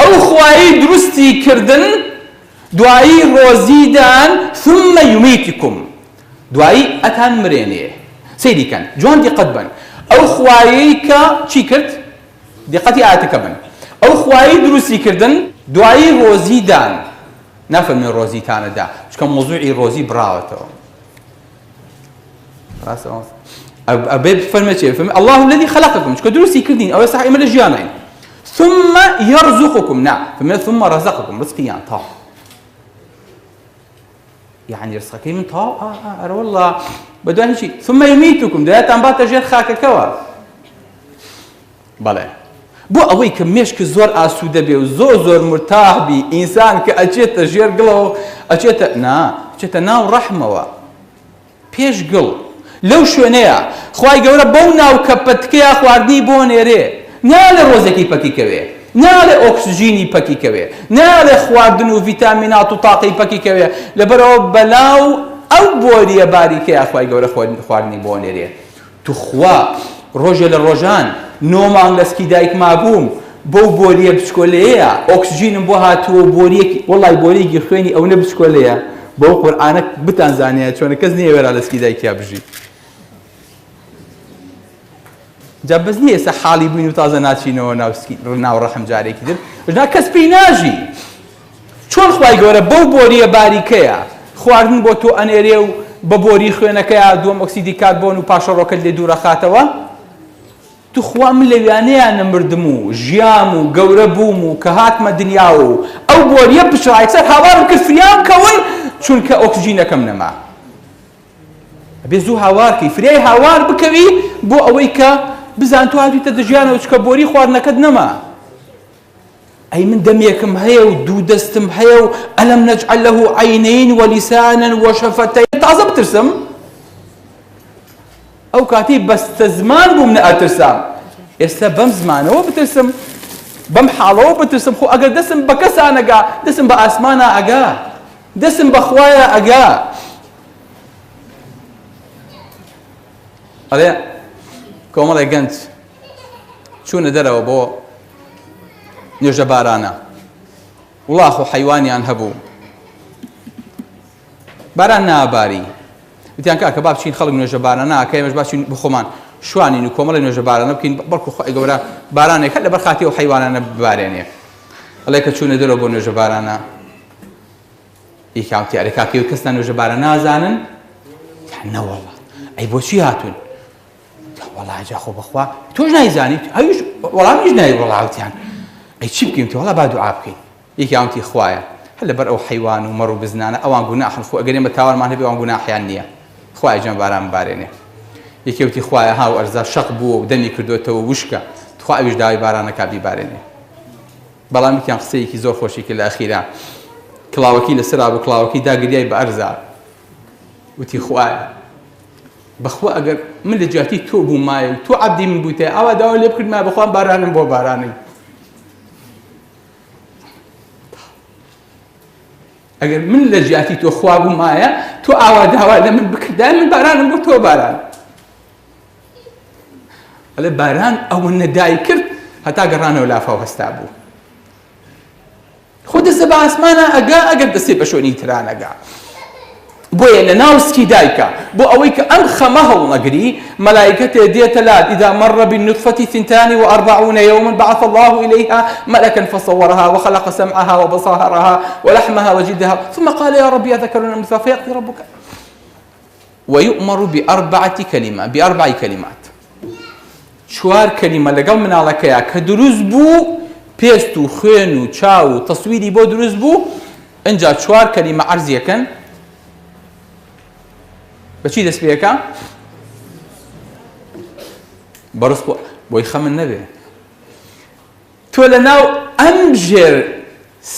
أو خواهي درستي كردن دوائي روزيدان ثم يميتكم دوائي أتان مرينيه سيدي كان جوان دي قدبا أو خواهي كا چي كرد دقتي آياتك بن أو خواهي درستي كردن دوائي روزيدان نفهم من روزيتان دا شكا موضوعي روزي براوته راسه أبي فرمت شيء الله الذي خلقكم شكا درستي كردين أو يصح إما لجيانين ثم يرزقكم نعم ثم رزقكم رزقيان طه يعني رزقك من طه أرى والله بدون شيء ثم يميتكم ده تنبات جير خاك كوا بله بو أوي كميش كزور آسوده بي وزور مرتاح بي إنسان كأجيت جير قلو أجيت ناو رحمة وا بيش قل لو شو نيا خواي جورا بونا وكبتكيا خواردني بونيري نال روزكي بكي كوي نال أكسجيني بكي كوي نال خواردن وفيتامينات وطاقي بكي كوي لبرو بلاو أو بوريا باريكي خواي جورا خواردني بونيري تخوا روجل الروجان نومان لسكي دايك مابوم بو بوريا بسكوليا أكسجين بو هاتو بوريك والله بوريك يخويني أو نبسكوليا بو قرآنك بتنزانيا شون كزني ورا لسكي دايك يا بجي جابز نییە ئێستا حاڵی بووین و تازە ناچینەوە ناو ڕەحم جارێکی تر ژنا کەس پێی ناژی چۆن خوای گەورە بەو بۆریە باریکەیە خواردن بۆ تۆ ئەنێرێ و بە بۆری خوێنەکەیە دووەم ئۆکسیدی کاربۆن و پاشە ڕۆکەت لێ دوورەخاتەوە تو خوا من لەویانەیە نەمردم و ژیام و گەورە بووم و کە هاتمە دنیا و ئەو بۆریە پشڕا یەکسەر هاوارم کرد فریام کەون چونکە ئۆکسجینەکەم نەما ئەبێ زوو هاوارکەی فریای هاوار بکەوی بۆ ئەوەی کە بزان تو هاتوویتە دژیانەوە چکە بۆری خواردنەکەت نەما ئەی من دەمێکم هەیە و دوو دەستم هەیە و ئەلەم نەجعل له عینین ولیسانا وشەفتەین تازە بترسم ئەو کاتی بەستە زمان بووم نەئەترسام ئێستا بەم زمانەوە بترسم بەم حاڵەوە بترسم خۆ ئەگەر دەسم بە کەسان ئەگا دەسم بە ئاسمانە ئەگا دەسم بە خوایە ئەگا ئەڵێ کۆمەڵێک گەنج چوونە دەرەوە بۆ نوێژە بارانە وڵاخ و حەیوانیان هەبوو باران ناباری وتیان کاکە با بچین خەڵک نوێژە بارانە ئاکە ئێمەش باچین بخۆمان شوانین و کۆمەڵی نوێژە بارانە بکەین بەڵکو خۆی گەورە بارانێک هەر لەبەر خاتی و حەیوانانە ببارێنێ ئەڵێ کە چوونە دەرەوە بۆ نوێژە بارانە یەکیان وتی ئەرێ کاکەوێ کەستا نوێژە باران نازانن نەوەڵڵا ئەی بۆچی هاتوون وەڵا جا خۆ بەخوا تۆش نایزانی هەویش وەڵامیش نایی وەڵاوتیان ئەی چی بکەین تۆ وەڵا با دوعا بکەین یەکیان وتی خوایە هەر لەبەر ئەو حەیوان و مەڕ و بزنانە ئەوان گوناحن خۆ ئەگەر ئێمە تاوانمان هەبێ ئەوان گوناحیان نییە خوای جەم باران ببارێنێ یەکێ وتی خوایە هاو ئەرزا شەق بووە و دەمی کردوێتەوە وشکە خوا ئەویش داوای بارانەکە بیبارێنێ بەڵام یەکیان قسەیەکی زۆر خۆشی کرد لە ئەخیرا کڵاوەکی لەسرا بوو کڵاوەکی داگریای بە ئەرزا وتی خوایە بەخوا ئەگەر من لە جیاتی تۆ بوومایە و تۆ عەبدی من بوویتێ ئاوا داوا لێ بکردمایە بەخوا بارانم بۆ بارانی ئەگەر من لە جیاتی تۆ خوا بوومایە تۆ ئاوا داوا لە من بکردای من بارانم بۆ تۆ باران ئەڵێ باران ئەوەنە دای کرد هەتا گەڕانەوە لافاو هەستا بوو خۆ دەستە بە ئاسمانە ئەگا ئەگەر دەستێ بە شوێنی تران ئەگا بۆیە لە ناوسکی دایکە بۆ ئەوەی کە ئەم خەمە هەڵنەگری مەلایکەتێ دێتە لات إذا مر بالنطفة 42 يوما بعث الله إليها ملكا فصورها وخلق سمعها وبصرها ولحمها وجلدها ثم قال يا ربي أذكر أنثى فيقضي ربك ويؤمر بأربع كلمات چوار کەلیمە لەگەڵ مناڵەکەیە کە دروست بوو پێست و خوێن و چاو و تەسویری بۆ دروست بوو ئەنجا چوار کەلیمە عەرزیەکەن بەچی دەست پێەکە بەڕست بۆی خەمن نەبێ تۆ لە ناو ئەم ژێر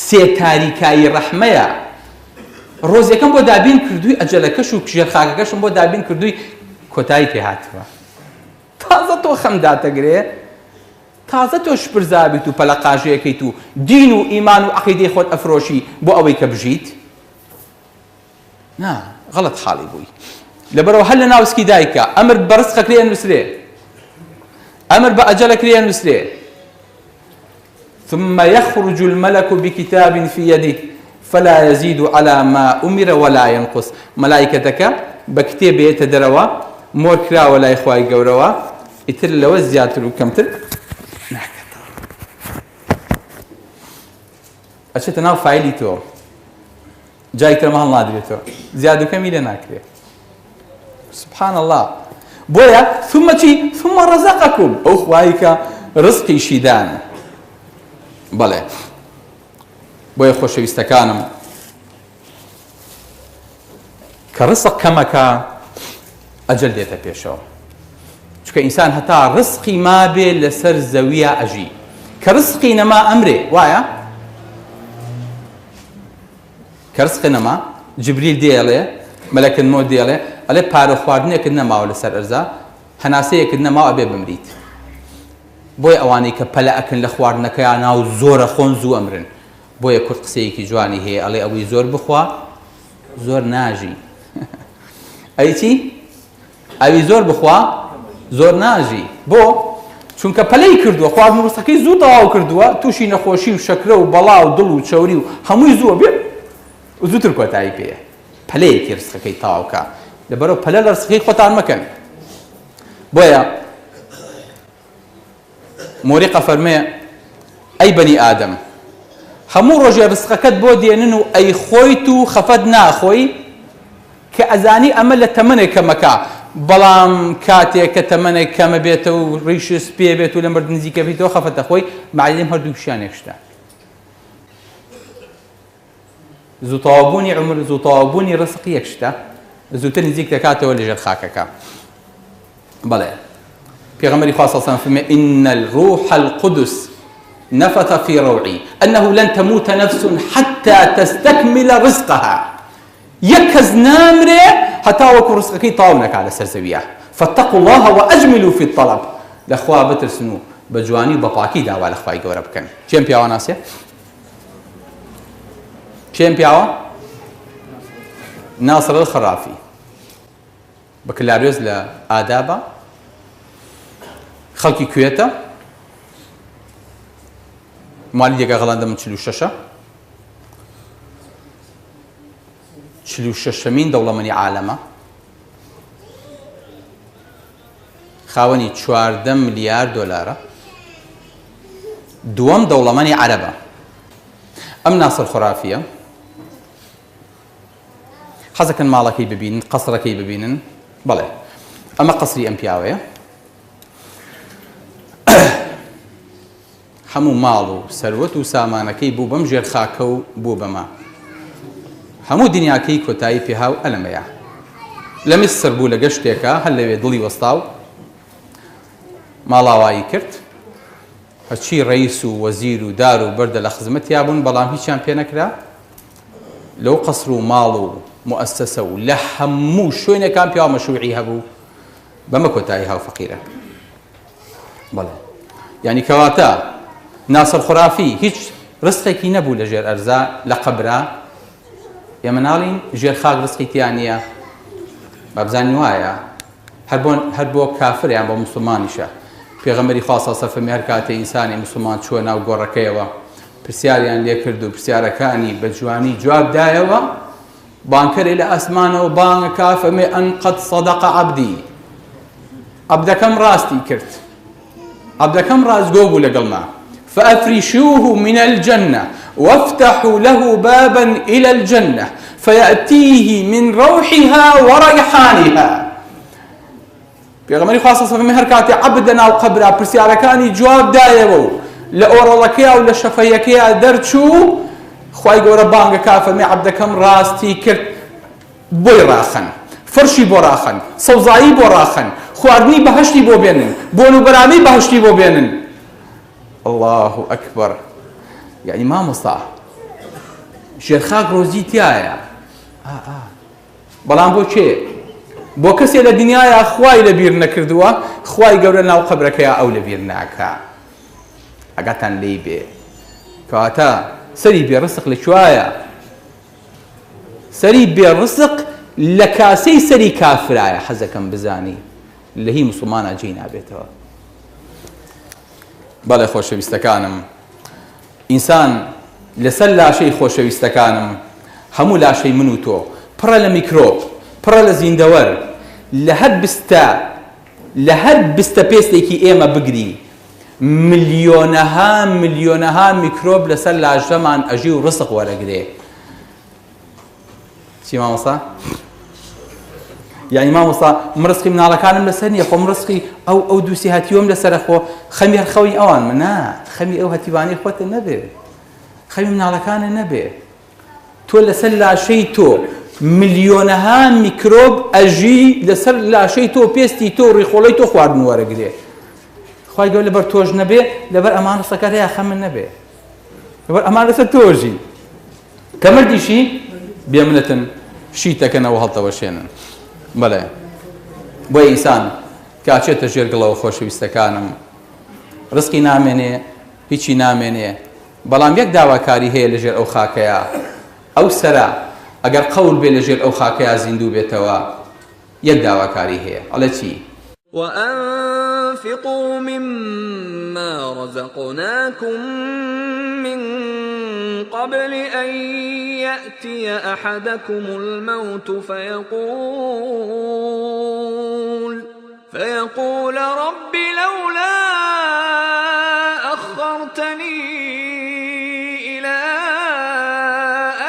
سێ تاریکایی ڕەحمەیە ڕۆزیەکەم بۆ دابین کردووی ئەجەلەکەش و ژێر خاکەکەشم بۆ دابین کردووی کۆتایی پێ هاتووە تازە تۆ خەمداتەگرێ تازە تۆ شپرزابیت و پەلەقاژەیەکەیت و دین و ئیمان و عەقیدەی خۆت ئەفرۆشی بۆ ئەوەی کە بژیت نا غەڵەت حاڵی بووی لەبەرەوە هەر لە ناوسکی دایکە ئەمر بە ڕزقەکرێ نووسرێ ئەمر بە ئەجەلەکرێ نووسرێ ثم يخرج الملك بكتاب في يده فلا يزيد على ما أمر ولا ينقص ملائكتك بكتاب يتدروا مۆر کراوە لای خوای گەورەوە ئیتر لەوە زیاتر و کەمتر ناکەتەوە ئەچێتە ناو فایلی تۆ جای ترمە هەڵ نادرێتەوە زیاد و کەمی لێ ناکرێت سبحان الله بۆیە ثم چی ثم رزقكم ئەو خوایی کە ڕزقیشی دانە بەڵێ بۆیە خۆشەویستەکانم کە ڕزق کەمەکە ئەجەل دێتە پێشەوە چونکە ئینسان هەتا ڕزقی مابێ لەسەر زەویە ئەژی کە ڕزقی نەما ئەمرێ وایە کە ڕزقی نەما جبریل دێڵێ مەلەکن مۆ دێڵێ ئەڵێ پارە خواردنێکت نەماوە لەسەر ئەرزا هەناسەیەکت نەماوە ئەبێ بمریت بۆیە ئەوانەی کە پەلە ئەکەن لە خواردنەکەیان ناو زۆرە خۆن زوو ئەمرن بۆیە کورد قسەیەکی جوانی هەیە ئەڵێ ئەوەی زۆر بخوا زۆر ناژی ئەی چی ئەوی زۆر بخوا زۆر ناژی بۆ چونکە پەلەی کردووە خواردن ڕستەکەی زوو تەواو کردووە تووشی نەخۆشی و شەکرە و بەڵا و دڵ و چەوری و هەمووی زووە بێ زووتر کۆتایی پێیە پەلەیەکی ڕستەکەی تەواوکە لەبەرەوە پەلە لە ڕستەکەی خۆتان مەکەن بۆیە مۆریقە فەرمێ ئەی بەنی ئادەم هەموو ڕۆژێ ڕستەکەت بۆ دێنن و ئەی خۆیت و خەفەت ناخۆی کە ئەزانی ئەمە لە تەمەنێک کەمەکە بەڵام کاتێک کە تەمەنێک کەمە بێتە و ڕیشت پێ بێت و لە مرد نزیکە بێتەوە خەفەتە خۆی معلم هەردوو شیانێک شتە زووتەوابوونی عمر زووتەوابوونی ڕزق یەک شتە زووتر نزیک دەکاتەوە لەژێر خاکەکە بەڵێ پێغەمبەری خوا صلی الله علیه و سلم فەرمێ إن الروح القدس نفث في روعي أنه لن تموت نفس حتى تستكمل رزقها يكز نامري حتى وكو رزقكي طاونك على سرزوية فاتقوا الله وأجملوا في الطلب لأخوة بترسنوا بجواني وبطاكي دعوة لأخوة يقول ربكن چين بياوا ناسية؟ چين بياوا؟ ناصر الخرافي بكالوريوس لآدابة خەڵکی کوێتە مالی دێگا غەڵاندە من 46مین دەوڵەمەندی عالەمە خاوەنی 14 ملیار دۆلارە دووەم دەوڵەمەندی عەرەبە ئەم ناسر خورافیە حەزەکەن ماڵەکەی ببینن قەسرەکەی ببینن بەڵێ ئەمە قەسری ئەم پیاوەیە هەموو ماڵ و سەروەت و سامانەکەی بوو بەم ژێرخاکە و بوو بەما هەموو دنیاکەی کۆتایی پێهاو ئەلەمەیە لە میسر بوو لە گەشتێکە هەر لەوێ دڵی وەستاو ماڵاوایی کرد هەرچی ڕەیس و وەزیر و دار و بەردە لە خزمەتیا بوون بەڵام هیچیان پێ نەکرا لەو قەسر و ماڵ و مؤسسە و لە هەموو شوێنێکان پیاو مەشروعی هەبوو بەمە کۆتایی هاو فەقیرە بەڵێ یعنی کەواتە ناسر خورافی هیچ ڕزقێکی نەبوو لە ژێر ئەرزا لە قەبرا ئێمە ناڵین ژێر خاک ڕزقی تیان نییە بابزانی وایە هەر بۆ کافر یان بۆ موسڵمانیشە پێغەمبەری خوا صلی الله علیه و سلم هەر کاتێ ئینسانی موسڵمان چووە ناو گۆڕەکەیەوە پرسیاریان لێ کرد و پرسیارەکانی بە جوانی جواب دایەوە بانکەرێ لە ئەسمانەوە بانگەکا فەرمێ ئەن قەد صەدەق عەبدی عەبدەکەم ڕاستی کرد عەبدەکەم ڕازگۆ بوو لەگەڵما فأفرشوه من الجنة وافتحوا له بابا إلى الجنة فيأتيه من روحها وريحانها پێغەمبەری خوا صلی الله علیه و سلم هەر کاتێ عەبدە ناو قەبرا پرسیارەکانی جواب دایەوە و لە ئۆڕەڵەکەیە و لە شەفەیەکەیە دەرچوو خوای گەورە بانگەکا فەرمێ عەبدەکەم ڕاستی کرد بۆی ڕاخەن فرشی بۆ ڕاخەن سەوزایی بۆ ڕاخەن خواردنی بەهەشتی بۆ بێنن بۆن و بەرامی بەهەشتی بۆ بێنن الله ئەکبەر یعنی مامۆستا ژێرخاک ڕۆزی تایە بەڵام بۆ کێ بۆ کەسێ لە دنیاە خوای لەبیر نەکردووە خوای گەورە ناو قەبرەکەیە ئەو لەبیر ناکا ئەگاتان لێی بێ کەواتە سەری بێڕزق لەکوایە سەری بێڕزق لە کاسەی سەری کافرایە حەزەکەم بزانی لە هی موسڵمانە جێی نابێتەوە بەڵێ خۆشەویستەکانم ئینسان لەسەر لاشەی خۆشەویستەکانم هەموو لاشەی من و تۆ پڕە لە میکرۆب پڕە لە زیندەوەر لە هەر بستە پێستێکی ئێمە بگری ملیۆنەها میکرۆب لەسەر لاشەمان ئەژی و ڕزق وەرەگرێ چی مامۆستا؟ یعنی مامۆستا ڕزقی مناڵەکانم لەسەر نییە خۆم ڕزقی ئەو دووسی هاتیۆم لەسەرە خۆ خەمی هەر خەوی ئەوان منە خەمی ئەو هەتیوانەی خۆتە نەبێ خەمی مناڵەکانە نەبێ تۆ لەسەر لاشەی تۆ ملیۆنەها میکرۆب ئەژی لەسەر لاشەی تۆ پێستی تۆ ڕیخۆڵەی تۆ خواردن وەرەگرێ خوای گەورە لەبەر تۆش نەبێ لەبەر ئەمان ڕستەکەت هەیە خەمن نەبێ لەبەر ئەمان لەسەر تۆژی کە مردیشی بێمنەتن شیتەکەنەوە هەڵتەوەشێنن بەڵێ بۆ ئینسان کاچێتە ژێرگڵەوە خۆشەویستەکانم ڕزقی نامێنێ هیچی نامێنێ بەڵام یەک داواکاری هەیە لەژێر ئەو خاکەیە ئەو سەرە ئەگەر قەول بێ لەژێر ئەو خاکەیە زیندوو بێتەوە یەک داواکاری هەیە ئەڵێ چی وأنفقوا مما رزقناكم من قبل أن يأتي أحدكم الموت فيقول رب لولا أخرتني إلى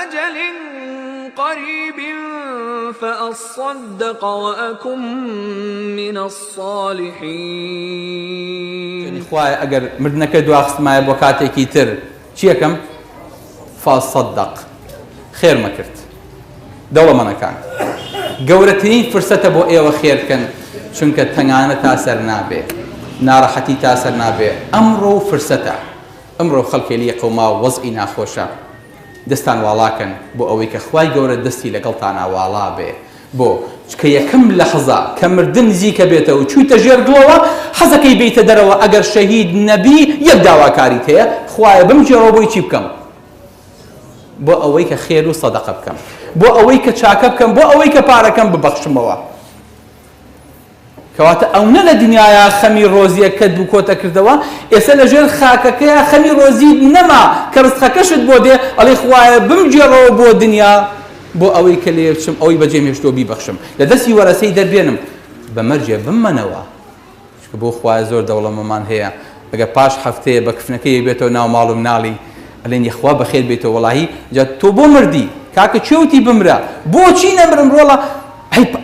أجل قريب فأصدق وأكن من الصالحين خوای ئەگەر مردنەکە دواخستمایە بۆ کاتێکی تر چیەکەم فاصدق خێرمە کرد دەوڵەمەندەکان گەورەترین فرسەتە بۆ ئێوە خێرکەن چونکە تەنگانە تا سەر نابێ ناڕەحەتی تا سەر نابێ ئەمڕۆ فرسەتە ئەمڕۆ خەڵکی لێ قەوما وەزئی ناخۆشە دەستان واڵاکەن بۆ ئەوەی کە خوای گەورە دەستی لەگەڵتان واڵا بێ بۆ چکە یەکەم لە حەزا کە مردن نزیکە بێتەوە و چوویتە ژێر گڵەوە حەزەکەی بیتە دەرەوە ئەگەر شەهید نەبی یەک داواکاریت هەیە خوایە بمجێڕەوە بۆی چی بکەم بۆ ئەوەی کە خێر و سەدەقە بکەم بۆ ئەوەی کە چاکە بکەم بۆ ئەوەی کە پارەکەم ببەخشمەوە کەواتە ئەوە لە دنیاە خەمی ڕۆزیەکەت بوو کۆتە کردەوە ئێستا لەژێر خاکەکەیە خەمی ڕۆزیت نەما کە ڕزقەکەشت بۆ دێ ئەڵێ خوایە بمجێڕەوە بۆ دنیا بۆ ئەوەی کە لێ بچم ئەوەی بەجێم هێشتۆ بیبەخشم لە دەستی وەرەسەی دەربێنم بەمەرجێ بممەنەوە چکە بۆ خوایە زۆر دەوڵەمەمان هەیە ئەگەر پاش هەفتەیە بە کفنەکەی بێتەوە ناو ماڵ و مناڵی ئەلێن یەخوا بەخێر بێتەوە وەڵاهی جا تۆ بۆ مردی کاکە چێوتی بمرە بۆچی نەمرم ڕۆڵە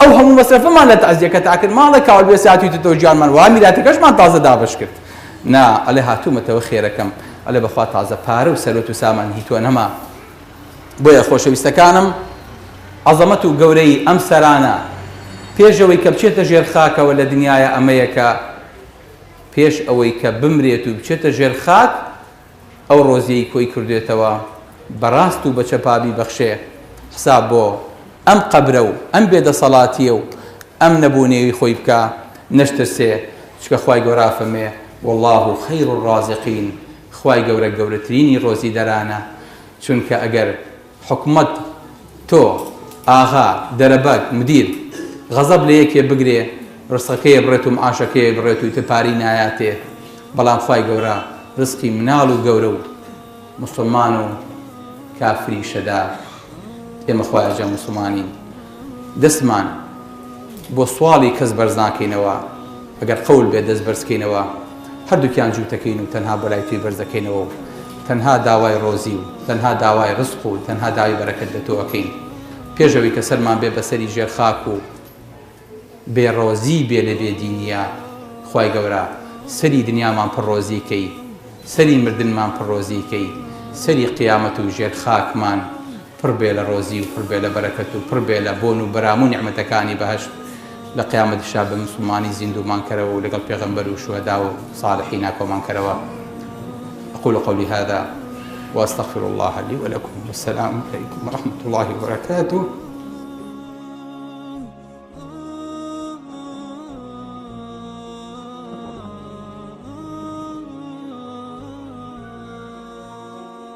ئەو هەموو مەسرفەمان لە تەعزیەکە تاکرد ماڵە کاوە بێ ساتویتەوە گیانمان وا میراتەکەشمان تازە دابش کرد نا ئەلێ هاتوومەتەوە خێرەکەم ئەلێ بەخوا تازە پارە و سەرۆت و سامان هیتووە نەما بۆیە خۆشەویستەکانم عەزەمەت و گەورەی ئەم سەرانە پێشەوەی کە بچێتە ژێر خاکەوە لە دنیاە ئەمەیەکە پێش ئەوەی کە بمرێت و بچێتە ژێر خاک ئەو ڕۆزیەی کۆی کردوێتەوە بەڕاست و بەچەپابی بەخشێ حساب بۆ ئەم قەبرە و ئەم بێدەسەڵاتیە و ئەم نەبوونێوی خۆی بکە نەشترسێ چکە خوای گەورە فەرمێ والله خەیر الرازقین خوای گەورە گەورەترینی ڕۆزی دەرانە چونکە ئەگەر حکومەت تۆ ئاغا دەرەبەک مدیر غەزەب لە یەکێ بگرێ ڕزقەکەی بڕێت و معاشەکەی بڕێت و تپاری نایاتێ بەڵام خوای گەورە ڕزقی مناڵ و گەورە و مسلمان و کافری شەدار ئێمە خوایە جا موسڵمانین دەستمان بۆ سواڵی کەس بەرز ناکەینەوە ئەگەر قەول بێ دەست بەرزکەینەوە هەردووکیان جووتەکەین و تەنها بەلای توی بەرزەکەینەوە و تەنها داوای ڕۆزی و تەنها داوای ڕزق و تەنها داوای بەرەکەت لە تۆەکەین پێشەوەی کە سەرمان بێ بەسەری ژێر خاک و بێڕۆزی بێ لە بێدینیە خوای گەورە سەری دنیامان پڕۆزیکەی سەری مردنمان پڕۆزیکەی سەری قیامەت و ژێر خاکمان پڕ بێ لە ڕۆزی و پڕ بێ لە بەرەکەت و پڕ بێ لە بۆن و بەرام و نیعمەتەکانی بەهەشت لە قیامەتیشا بە موسڵمانی زیندومان کەرەوە و لەگەڵ پێغەمبەر و شوهەدا و صالحین کۆمان کەرەوە أقول قولي هذا وأستغفر الله لي ولكم والسلام عليكم ورحمة الله وبركاته